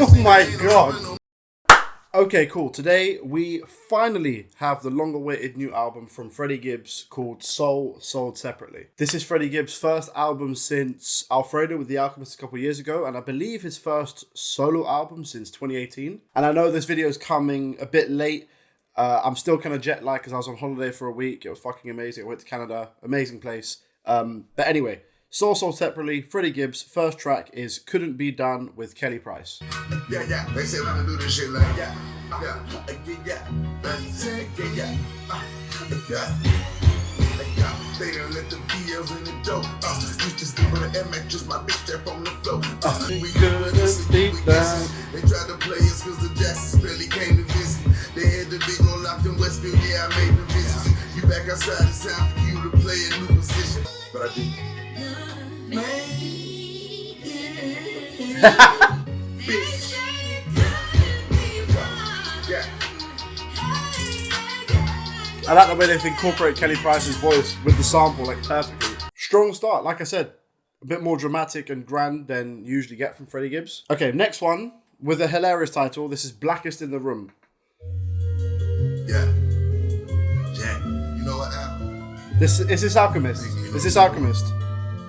Oh my god. Okay, cool. Today we finally have the long-awaited new album from Freddie Gibbs called Soul, Sold Separately. This is Freddie Gibbs' first album since Alfredo with The Alchemist a couple of years ago, and I believe his first solo album since 2018. And I know this video is coming a bit late. I'm still kind of jet-lagged because I was on holiday for a week. It was fucking amazing. I went to Canada. Amazing place. But anyway, Soul, Sold Separately, Freddie Gibbs. First track is Couldn't Be Done with Kelly Price. Yeah, they say I do this shit like yeah. They done let the VLs in the dope. Used to sleep on the MX, just my bitch strap on the floor. We couldn't be done. They tried to play us cause the Jacksons barely came to visit. They had the big on locked in Westfield, yeah, I made the visit. You back outside, it's time for you to play a new position. But I did. I like the way they've incorporated Kelly Price's voice with the sample like perfectly. Strong start, like I said, a bit more dramatic and grand than you usually get from Freddie Gibbs. Okay, next one with a hilarious title. This is Blackest in the Room. Yeah, you know what, Al? This is Alchemist. Is this Alchemist?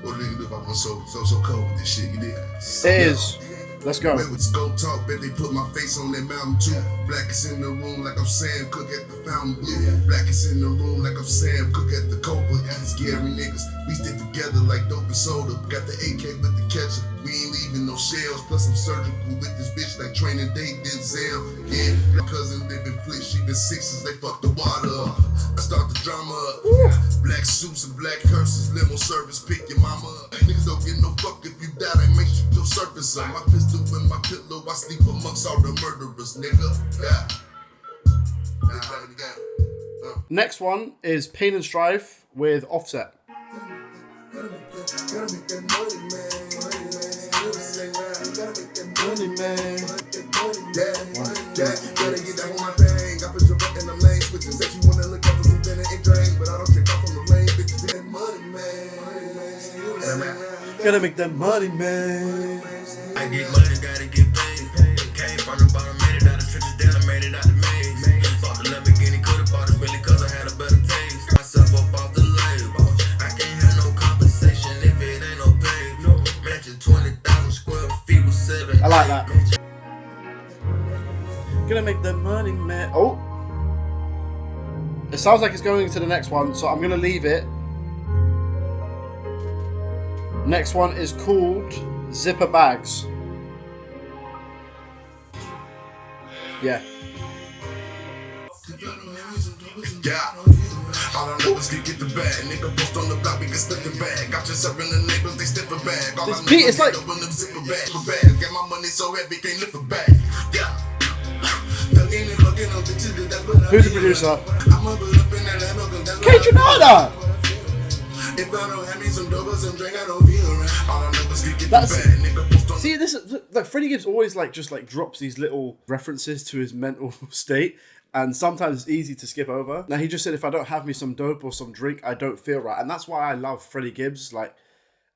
What do you do if I want so cold with this shit? You did. It is. Let's go. With Scope Talk, bet they put my face on that mountain too. Blackest in the room like I'm Sam Cook at the fountain blue. Blackest in the room like I'm Sam Cook at the Cobra. These scary niggas, we stick together like dope and soda. Got the AK with the catcher, we ain't leaving no shells. Plus I'm surgical with this bitch like training day Denzel. Yeah, my cousin living flit, she been sixes, they fuck the water up. I start the drama up. Black suits and black curses, limo service, pick your mama up. Niggas don't get no fuck if you die, they make you your surface up. My pistol in my pillow, I sleep amongst all the murderers, nigga. Yeah. Next one is Pain and Strife with Offset. Gotta make that money, man. I get money, gotta get paid. Came from the bottom, made it out of trenches, down, I made it out the maze. Bought the Lamborghini, could've bought it really cause I had a better taste. Myself up off the label. I can't have no compensation if it ain't no pay. Mansion 20,000 square feet with 7. I like that. Gonna make that money, man. Oh. It sounds like it's going into the next one, so I'm gonna leave it. Next one is called Zipper Bags. Yeah. All I know is we get the bag. Nigga post on the block, we can slip the bag. Got yourself in the neighbors, they step a bag. All This beat is like... Get my money so heavy, can't lift a bag. Yeah. Who's the producer? Can't you know that? If I don't have me some dope or some drink, I don't feel right. All I know is we get the bag. Nigga post on. See, this is like Freddie Gibbs always just drops these little references to his mental state, and sometimes it's easy to skip over. Now he just said, if I don't have me some dope or some drink, I don't feel right, and that's why I love Freddie Gibbs. Like,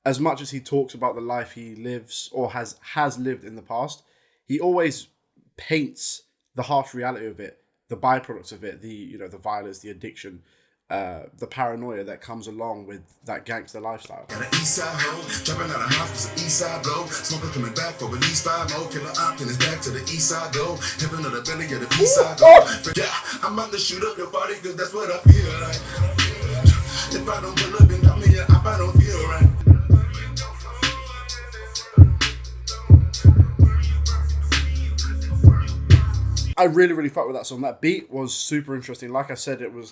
as much as he talks about the life he lives or has lived in the past, he always paints the harsh reality of it, the byproducts of it, the violence, the addiction, the paranoia that comes along with that gangster lifestyle. Got an east side hoe, jumping out of house with some east side blow. Smoking coming back for at least 5 more. Killer option is back to the east side go. Heaven of the belly of the east side go. Yeah, I'm about to shoot up your party cause that's what I feel like. If I don't pull up and come here, I don't feel right. I really, really fucked with that song. That beat was super interesting. Like I said, it was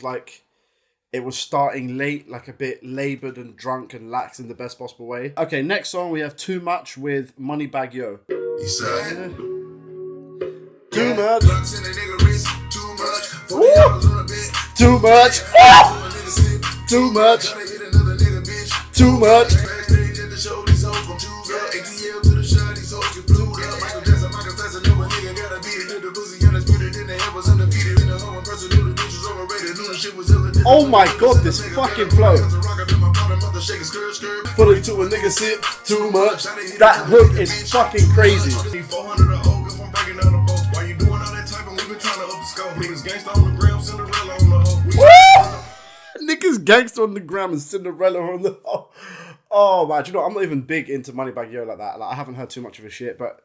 starting late, like a bit laboured and drunk and lax in the best possible way. Okay, next song we have Too Much with Moneybagg Yo. Eastside. Too much. Too much. Too much. Too much. Oh my god, this fucking flow. Fully to a nigga sip too much. That hook is fucking crazy. Gangsta on the gram and Cinderella on the... Oh, man. Do you know, I'm not even big into Moneybagg Yo like that. Like, I haven't heard too much of his shit, but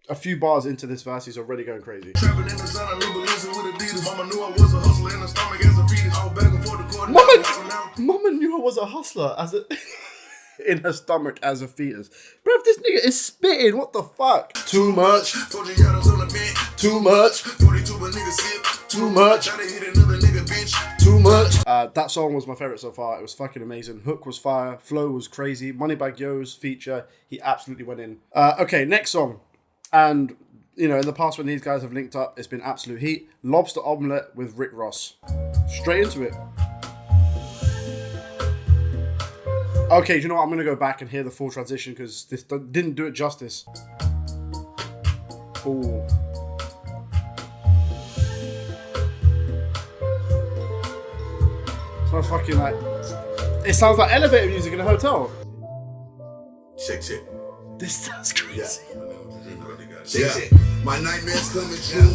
a few bars into this verse, he's already going crazy. Trapping in the sun, I live with Adidas. Mama knew I was a hustler in the stomach as a fetus. I was begging for the court. Mama knew I was a hustler as a... in her stomach as a fetus. Bro, if this nigga is spitting, what the fuck? Too much. Too much. Too much. Too much. That song was my favorite so far. It was fucking amazing. Hook was fire. Flow was crazy. Moneybagg Yo's feature, he absolutely went in. Okay, next song. And, you know, in the past when these guys have linked up, it's been absolute heat. Lobster Omelette with Rick Ross. Straight into it. Okay, do you know what? I'm going to go back and hear the full transition because this didn't do it justice. Ooh. It's not fucking like... It sounds like elevator music in a hotel. Check. This sounds crazy. Yeah. My nightmares coming true.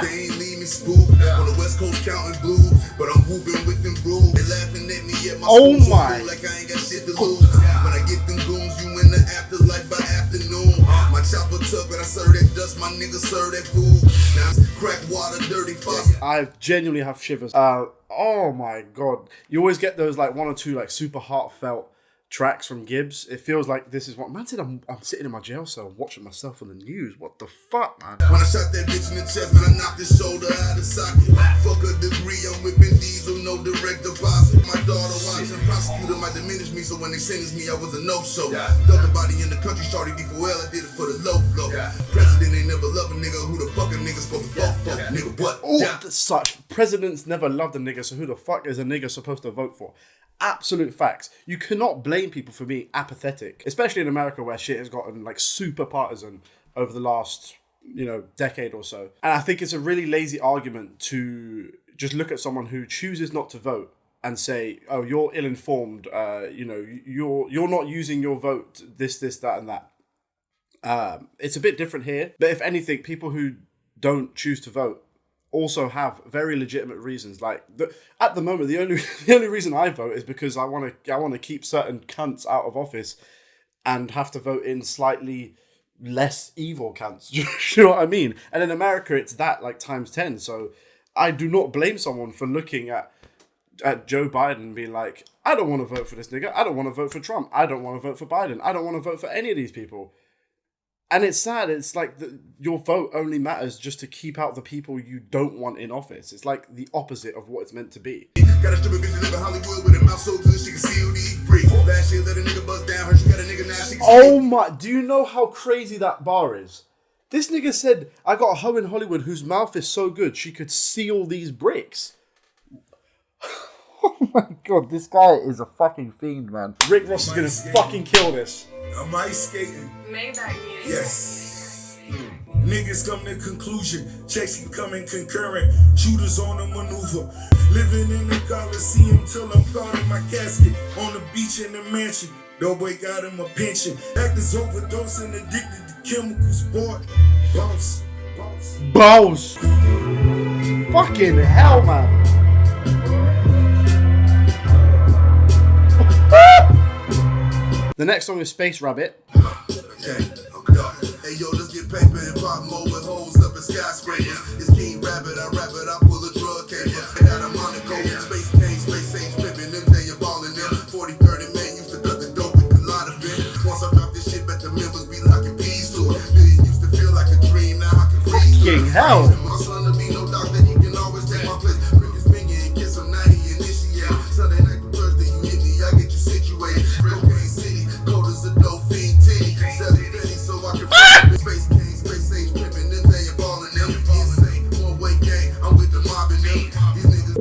They ain't leave me spooked. On the West Coast counting blue, but I'm whooping with them rules. They laughing at me at my school like I ain't got shit to lose. When I get them goons, you in the afterlife by afternoon. My chopper tuck and I serve that dust. My niggas serve that food. Now crack water, dirty faucet. I genuinely have shivers. Oh my god! You always get those like one or two like super heartfelt tracks from Gibbs. It feels like this is what man said. I'm sitting in my jail cell watching myself on the news. What the fuck, man? When I shot that bitch in the chest, man, I knocked his shoulder out of socket. Fuck a degree, I'm whipping diesel, no direct deposit. My daughter watching, prosecutor might diminish me, so when they sentenced me, I was a no-show. Duck the body in the country, shorty D4L, I did it for the low blow. President ain't never loved a nigga, who the fuck a nigga supposed to vote for? Nigga, what? Such presidents never loved a nigga, so who the fuck is a nigga supposed to vote for? Absolute facts. You cannot blame people for being apathetic, especially in America where shit has gotten like super partisan over the last, you know, decade or so. And I think it's a really lazy argument to just look at someone who chooses not to vote and say, oh, you're ill-informed, you know, you're not using your vote, this, that, and that. It's a bit different here. But if anything, people who don't choose to vote also have very legitimate reasons. Like at the moment, the only reason I vote is because I want to keep certain cunts out of office and have to vote in slightly less evil cunts. You know what I mean? And in America, it's that like times 10. So I do not blame someone for looking at Joe Biden and being like, I don't want to vote for this nigga. I don't want to vote for Trump. I don't want to vote for Biden. I don't want to vote for any of these people. And it's sad. It's like your vote only matters just to keep out the people you don't want in office. It's like the opposite of what it's meant to be. Got a stupid bitch that live in Hollywood with a mouth so good she can seal these bricks. Last year let a nigga bust down her. She got a nigga now she can Oh my! Do you know how crazy that bar is? This nigga said, I got a hoe in Hollywood whose mouth is so good she could seal these bricks. Oh my god, this guy is a fucking fiend, man. Rick Ross is gonna fucking kill this. I'm ice skating. Maybach music. Yes. Niggas come to conclusion. Checks can come in concurrent. Shooters on the maneuver. Living in the Coliseum till I'm caught in my casket. On the beach in the mansion. Nobody got him a pension. Actors overdosing, addicted to chemicals. Boy, Boss. Fucking hell, man. The next song is Space Rabbit. Hey yo, let's get paper and pop more with holes up in skyscrapers. It's King Rabbit, I rap it, I pull a drug caper. I got a Monaco, space cane, space ain't pimping. Them day you're balling them. 40-30 man used to cut the dope with a lot of it. Once I drop this shit, bet the members be locking peas to it. It used to feel like a dream, now I can freeze to it. Fucking hell. My son to be no doctor, he can always take my place. Prick his finger and kiss him, now he initiate. Sunday night to Thursday, you hit me, I get you situated. Cocaine City, cold as a dope fiend titty. Sell it Fetty so I can space king, space age pimpin', them they are ballin' them. Insane, one way gang, I'm with the mob and them. These niggas.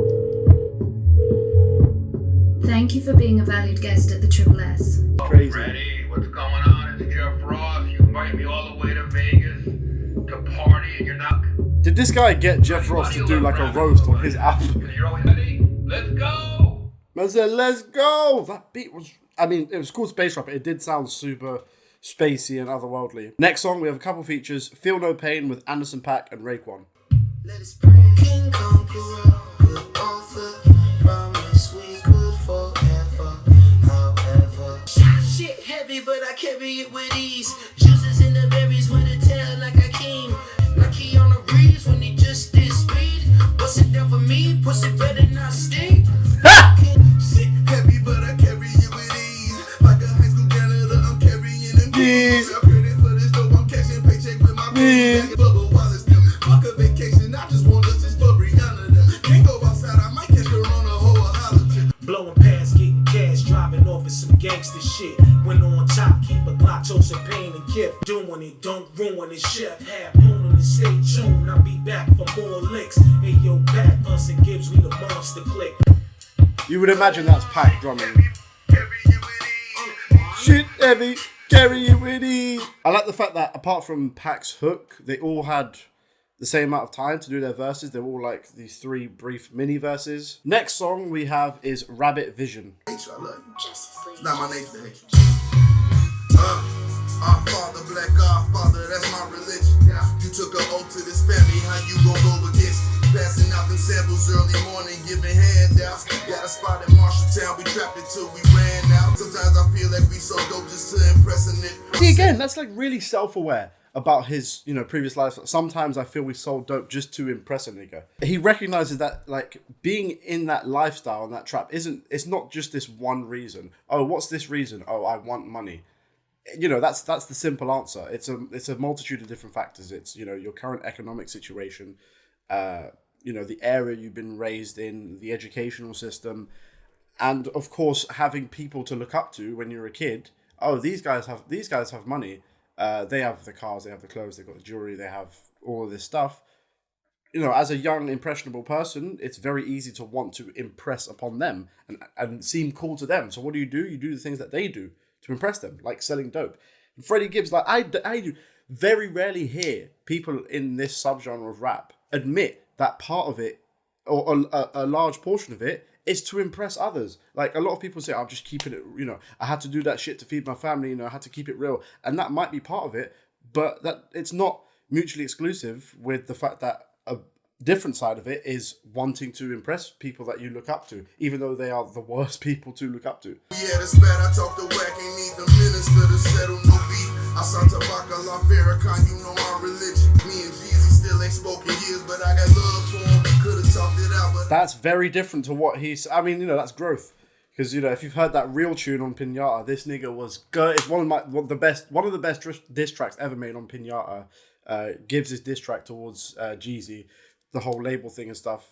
Thank you for being a valued guest at the Triple S. Crazy. Freddie, what's going on? It's Jeff Ross. You invite me all the way to Vegas to party and you're not... Did this guy get Jeff Ross to do like a roast on his album? You're always ready? Let's go! Man said, let's go! That beat was... I mean, it was called Space Rabbit. It did sound super spacey and otherworldly. Next song, we have a couple features. Feel No Pain with Anderson .Paak and Raekwon. Let us bring King Conqueror, good offer, promise we could fall. but I carry it with ease. Juices in the berries with a tail like a king. Like he on the breeze when he just did speed. Bust it down for me, pussy better not stink. Shit heavy, but I carry it with ease. Like a high school janitor, I'm carrying them keys. I'm credit for this dope, I'm cashing paycheck with my bag. Bubba Wallace them. Fuck a vacation, I just want justice for Brianna them. Can't go outside, I might catch her on a hoe or holler tip. Blowing past, getting cash, driving off in some gangster shit. When on top, keep a Glock, Joseph Payne and gift. Doing it, don't ruin it, chef. Half moon and stay tuned. I'll be back for more licks. Hey yo, back us and Gibbs, we the monster click. You would imagine that's Pac drumming. Shit heavy, carry it with ease. I like the fact that apart from Pac's hook, they all had the same amount of time to do their verses. They're all like these 3 brief mini verses. Next song we have is Rabbit Vision. I love you. It's not my name to hate you. Our Father, Black Godfather, that's my religion. You took an oath to this family, how you gon' go against it? Passing out them samples early morning, giving handouts. Got a spot in Marshalltown, we trapped it till we ran out. Sometimes I feel like we so dope just to impress a nigga. See, again, that's like really self-aware about his, previous life. Sometimes I feel we so dope just to impress a nigga. He recognizes that, like, being in that lifestyle and that trap it's not just this one reason. Oh, what's this reason? Oh, I want money. That's the simple answer. It's a multitude of different factors. It's, your current economic situation, the area you've been raised in, the educational system, and of course having people to look up to when you're a kid. Oh, these guys have money. They have the cars, they have the clothes, they've got the jewelry, they have all of this stuff. As a young, impressionable person, it's very easy to want to impress upon them and seem cool to them. So what do? You do the things that they do to impress them, like selling dope. And Freddie Gibbs, like I do very rarely hear people in this subgenre of rap admit that part of it, or a large portion of it, is to impress others. Like, a lot of people say, I'm just keeping it, I had to do that shit to feed my family, I had to keep it real. And that might be part of it, but that it's not mutually exclusive with the fact that a different side of it is wanting to impress people that you look up to, even though they are the worst people to look up to. Yeah, that's bad. I talk to whack, ain't need the minister to settle no beef. I saw Tupac, La Farrakhan, you know my religion. Me and Jeezy still ain't spoken years, but I got love for him. Could've talked it out, but that's very different to what he's. I mean, that's growth. Because if you've heard that real tune on Pinata, this nigga was good. It's one of the best diss tracks ever made on Pinata. Gibbs' diss track towards Jeezy, the whole label thing and stuff.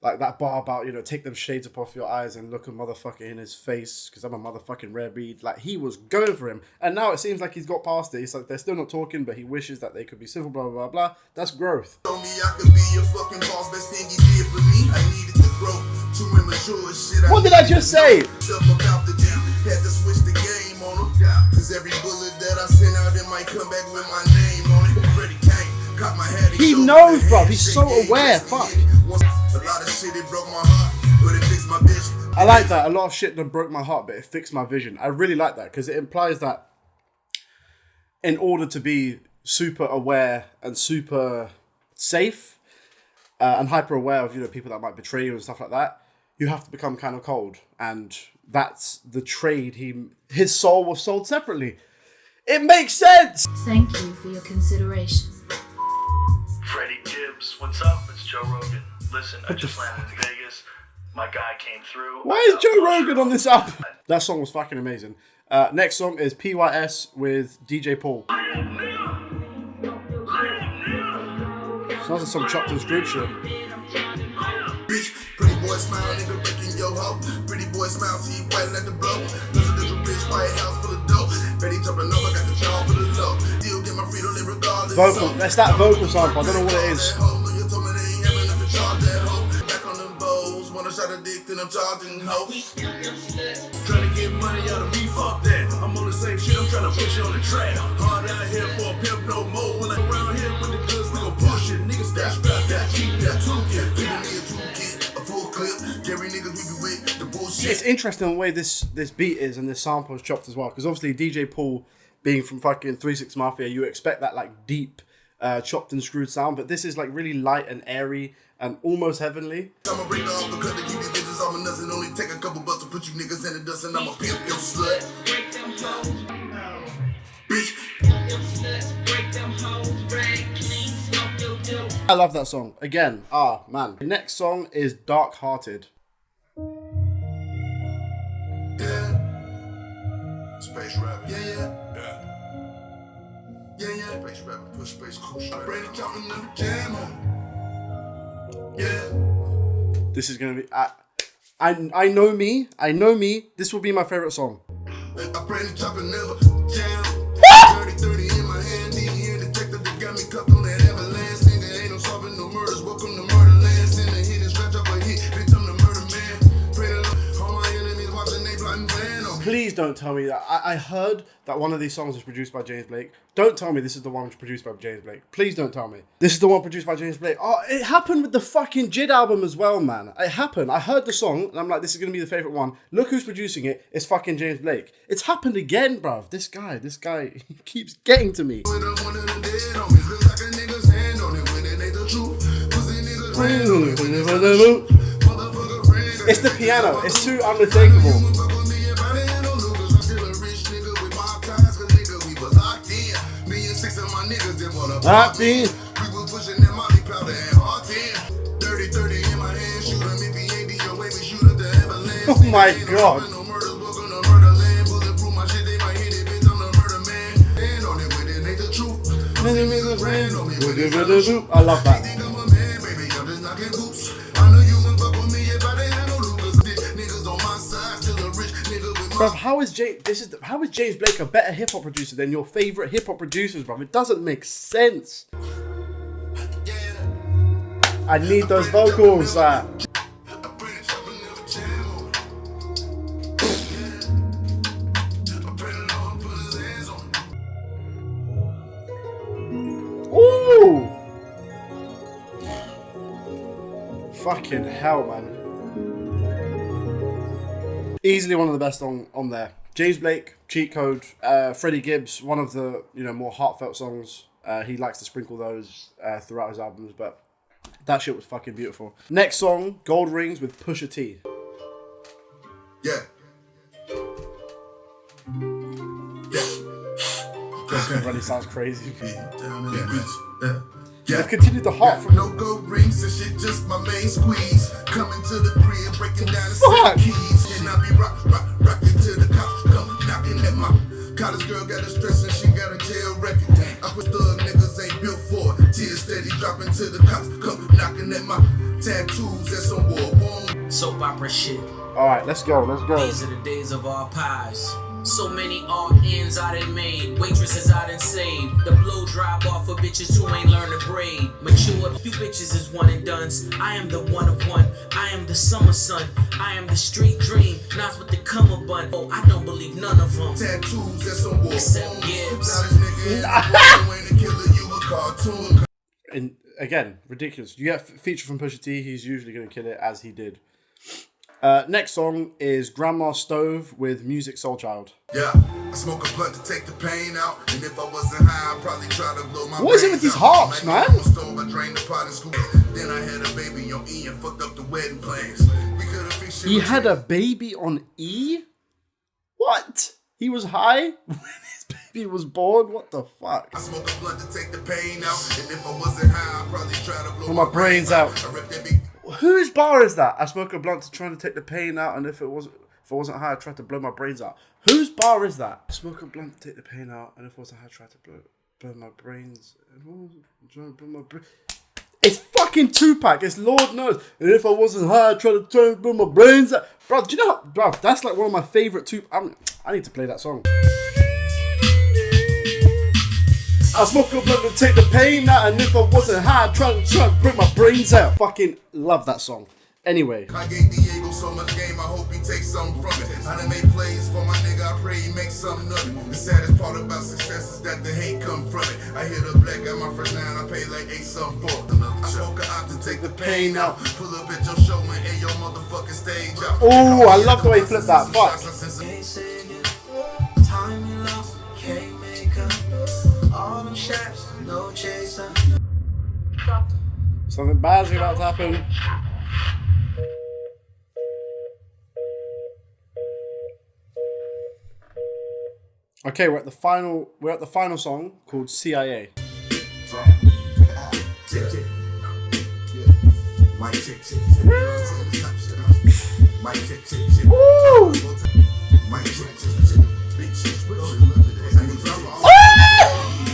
Like that bar about, take them shades up off your eyes and look a motherfucker in his face because I'm a motherfucking rare breed. Like, he was going for him. And now it seems like he's got past it. It's like they're still not talking, but he wishes that they could be civil, blah, blah, blah, blah. That's growth. told me I could be your fucking boss. Best thing he did for me. I needed to grow. Too immature shit. What did I just say? Stuff about the damn. Had to switch the game on him. Cause every bullet that I sent out, it might come back with my name on it. Freddie came, caught my head. He knows, bro. He's so aware. Fuck. A lot of shit, it broke my heart, but it fixed my vision. I like that. A lot of shit that broke my heart, but it fixed my vision. I really like that because it implies that in order to be super aware and super safe and hyper aware of people that might betray you and stuff like that, you have to become kind of cold. And that's the trade his soul was sold separately. It makes sense. Thank you for your consideration. Freddie Gibbs, what's up? It's Joe Rogan. Listen, I just landed in Vegas. My guy came through. Why is Joe Rogan on this album? That song was fucking amazing. Next song is PYS with DJ Paul. Sounds like some chopped and screwed shit. Pretty boy smile, nigga breaking your hoe. Pretty boy smile, teeth white like the blow. Presidential bitch, White House full of dope. Ready jumping over, got the dog for the low. Still get my freedom regardless. Vocal, that's that vocal sample. I don't know what it is. Back on them bows, wanna shot a dick, then I'm charging hoes. Trying to get money out of me, fuck that. I'm on the same shit, I'm trying to push you on the track. Hard out here for a pimp, no more. When I'm around here with the goods, we gon' push it. Niggas stash back, that keep that toolkit. Give me a toolkit, a full clip. Gary niggas, we be with the bullshit. It's interesting the way this beat is and this sample is chopped as well. Because obviously DJ Paul being from fucking 3 6 Mafia, you expect that like deep, chopped and screwed sound. But this is like really light and airy and almost heavenly. I'ma break off the cut to keep these bitches on my nuts and only take a couple bucks to put you niggas in the dust and I'ma pimp your slut. bitch. I love that song. Again, man. The next song is Dark Hearted. Yeah. Space rapper. Yeah. Space rapper. Push space cool. I bring it out in the jam on. Yeah. This is gonna be. I know me. This will be my favorite song. I pray the chopper never jam. 30 in my hand, here detective that got me cuffed on that avalanche. Nigga ain't no solving no murders. Welcome to Murderland. Send a hit and scratch up a hit. Bitch, I'm the murder man. Pray to all my enemies watching they plotting plan on me. Please don't tell me that. I heard that one of these songs was produced by James Blake. Don't tell me this is the one produced by James Blake. Please don't tell me. This is the one produced by James Blake. Oh, it happened with the fucking Jid album as well, man. It happened. I heard the song, and I'm like, this is going to be the favourite one. Look who's producing it. It's fucking James Blake. It's happened again, bruv. This guy, he keeps getting to me. It's the piano. It's too unmistakable. Happy. Oh my god. I love that. Bruv, how is James Blake a better hip hop producer than your favorite hip hop producers, bruv? It doesn't make sense. I need those vocals. Ooh! Fucking hell, man. Easily one of the best on there. James Blake, Cheat Code, Freddie Gibbs, one of the more heartfelt songs. He likes to sprinkle those throughout his albums, but that shit was fucking beautiful. Next song, Gold Rings with Pusha T. Yeah. Really sounds crazy. Yeah. I've continued the heart from no gold rings and shit, just my main squeeze. Coming to the crib, breaking down the Fuck. keys. And I be rocking to the cops, come knocking at my college girl got a stress and she got a jail record. I put thug niggas ain't built for it. Tears steady dropping to the cops, come knocking at my tattoos. That's some war. Soap opera shit. Alright, let's go. These are the days of our pies. So many art ends I done made, waitresses I done saved. The blow drop off for bitches who ain't learned to braid. Mature, you bitches is one and dones. I am the one of one. I am the summer sun. I am the street dream. Not with the come up bun. Oh, I don't believe none of them. Tattoos, that's some war. Except Gibbs. And again, ridiculous. You get a feature from Pusha T, he's usually going to kill it as he did. Next song is Grandma Stove with Music Soul Child. Yeah, I smoke a blunt to take the pain out. And if I wasn't high, I'd probably try to blow my What is it with these harps, man? Stove, I drained the pot in school. Then I had a baby on E and fucked up the wedding plans. We could have fixed shit. He had a baby on E? What? He was high when his baby was born? What the fuck? I smoke a blunt to take the pain out. And if I wasn't high, I'd probably try to blow my brains out. I ripped that big. Whose bar is that? I smoke a blunt to try to take the pain out, and if I wasn't high, I tried to blow my brains out. Whose bar is that? I smoke a blunt to take the pain out, and if I wasn't high, I tried to blow my brains. It's fucking Tupac. It's Lord knows. And if I wasn't high, I tried to blow my brains out. Bro, do you know? Bro, that's like one of my favorite Tupac. I need to play that song. I smoke a blunt to take the pain out, and if I wasn't high, I'd try to break my brains out. Fucking love that song. Anyway. I gave Diego so much game, I hope he takes something from it. I done made plays for my nigga, I pray he makes something of it. The saddest part about success is that the hate come from it. I hit a black, got my first 9, I paid like 8 something for it. I smoke a op to take the pain out. Pull up at your show and air your motherfucking stage out. Oh, I love the way he flipped that. Fuck. Something bad's about to happen. Okay, we're at the final song called CIA. Check, check. Mic check, check, check. Mic check, check, check. Woo! Mic check, check, check. Bitch,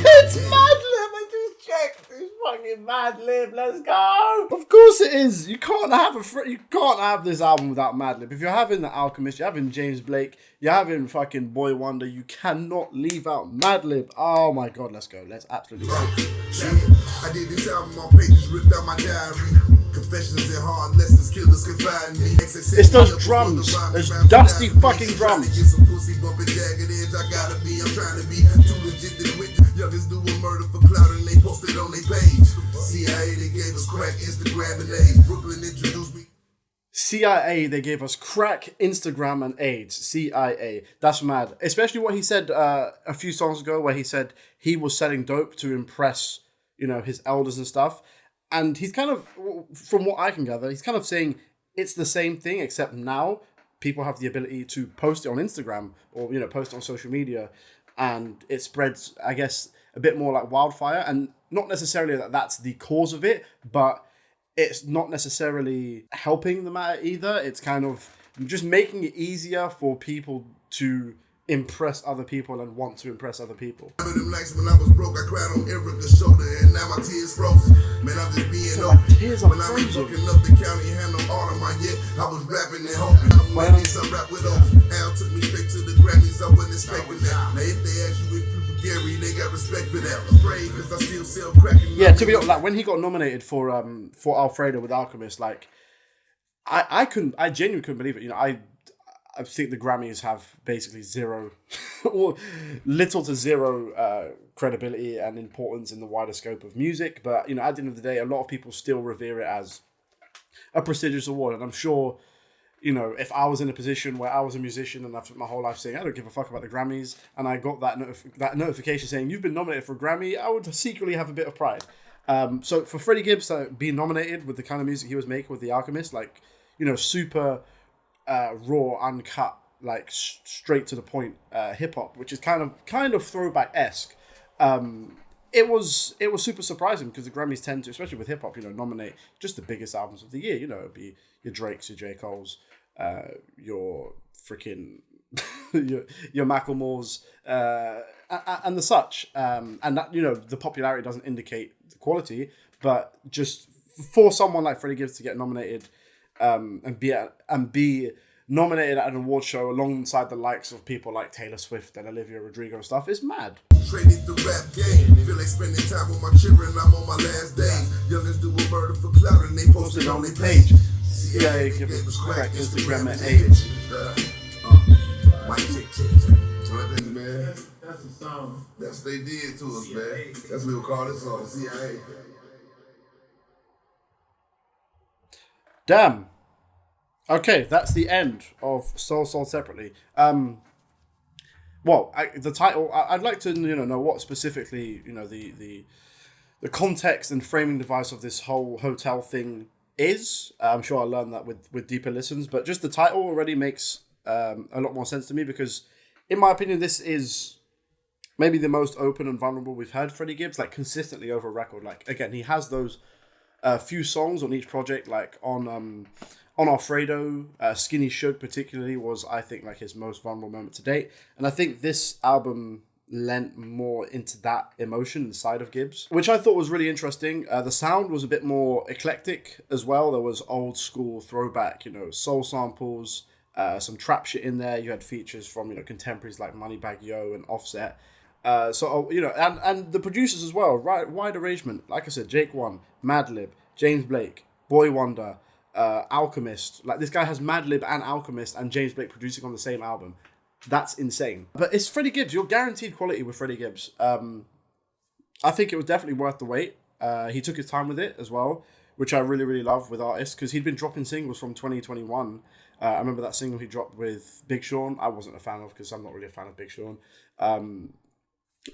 It's Madlib. I just checked. It's fucking Madlib. Let's go. Of course it is. You can't have this album without Madlib. If you're having The Alchemist, you're having James Blake, you're having fucking Boy Wonder, you cannot leave out Madlib. Oh my god, let's go. Let's absolutely go. I did this album on pages, ripped out my diary. Confessions and hard lessons, killers can find me. It's those drums, those dusty fucking drums. Get some pussy bumping jagged edge. I gotta be, I'm trying to be too legit to quit. Youngest do a murder for clout and they posted on their page. CIA, they gave us crack, Instagram and AIDS. Brooklyn introduced me. CIA, they gave us crack, Instagram, and AIDS. CIA. That's mad. Especially what he said a few songs ago, where he said he was selling dope to impress, his elders and stuff. And he's kind of, from what I can gather, he's kind of saying it's the same thing, except now people have the ability to post it on Instagram or, post it on social media. And it spreads, I guess, a bit more like wildfire. And not necessarily that that's the cause of it, but it's not necessarily helping the matter either. It's kind of just making it easier for people to impress other people and want to impress other people. Remember them nights when I was broke, I cried on Erica's shoulder, and now my tears froze. Man, I'm just being open. When I was fucking up the county, had no art on my yet. I was rapping and hoping. I'm ready some rap with those. Al took me straight to the Grammys, I wasn't expecting that. Now if they ask you if you for Gary, they got respect for that. Afraid because I still sell crack. Yeah, to be honest, like when he got nominated for Alfredo with Alchemist, like I genuinely couldn't believe it. I think the Grammys have basically zero or little to zero credibility and importance in the wider scope of music. But, at the end of the day, a lot of people still revere it as a prestigious award. And I'm sure, if I was in a position where I was a musician and I've spent my whole life saying, I don't give a fuck about the Grammys, and I got that notification saying, you've been nominated for a Grammy, I would secretly have a bit of pride. So for Freddie Gibbs being nominated with the kind of music he was making with The Alchemist, like, super... raw, uncut, like straight to the point hip hop, which is kind of throwback-esque. It was super surprising because the Grammys tend to, especially with hip hop, nominate just the biggest albums of the year. It'd be your Drakes, your J. Cole's, your freaking your Macklemore's, and the such. And that the popularity doesn't indicate the quality, but just for someone like Freddie Gibbs to get nominated. And be nominated at an award show alongside the likes of people like Taylor Swift and Olivia Rodrigo and stuff is mad. Traded the rap game. Feel like spending time with my children. I'm on my last days. Youngest do a murder for clout and they posted on their page. CIA give us crack, Instagram and AIDS. Mic check, check, check. Man. That's a song. That's what they did to us, man. That's what we'll call this song, CIA. Damn. Okay, that's the end of Soul Separately. The title, I'd like to know what specifically, the context and framing device of this whole hotel thing is. I'm sure I'll learn that with deeper listens, but just the title already makes a lot more sense to me because, in my opinion, this is maybe the most open and vulnerable we've heard Freddie Gibbs, like, consistently over a record. Like, again, he has those few songs on each project, like on Alfredo, Skinny Suge particularly was, I think, like his most vulnerable moment to date. And I think this album lent more into that emotion inside of Gibbs, which I thought was really interesting. The sound was a bit more eclectic as well. There was old school throwback, soul samples, some trap shit in there. You had features from, contemporaries like Moneybagg Yo and Offset. And the producers as well, right? Wide arrangement. Like I said, Jake One, Madlib, James Blake, Boy Wonder, Alchemist. Like, this guy has Madlib and Alchemist and James Blake producing on the same album. That's insane. But it's Freddie Gibbs. You're guaranteed quality with Freddie Gibbs. I think it was definitely worth the wait. He took his time with it as well, which I really, really love with artists because he'd been dropping singles from 2021. I remember that single he dropped with Big Sean. I wasn't a fan of because I'm not really a fan of Big Sean.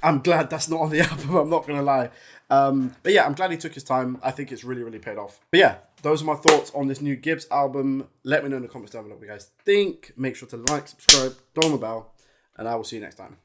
I'm glad that's not on the album, I'm not going to lie. But yeah, I'm glad he took his time. I think it's really, really paid off. But yeah, those are my thoughts on this new Gibbs album. Let me know in the comments down below what you guys think. Make sure to like, subscribe, on the bell, and I will see you next time.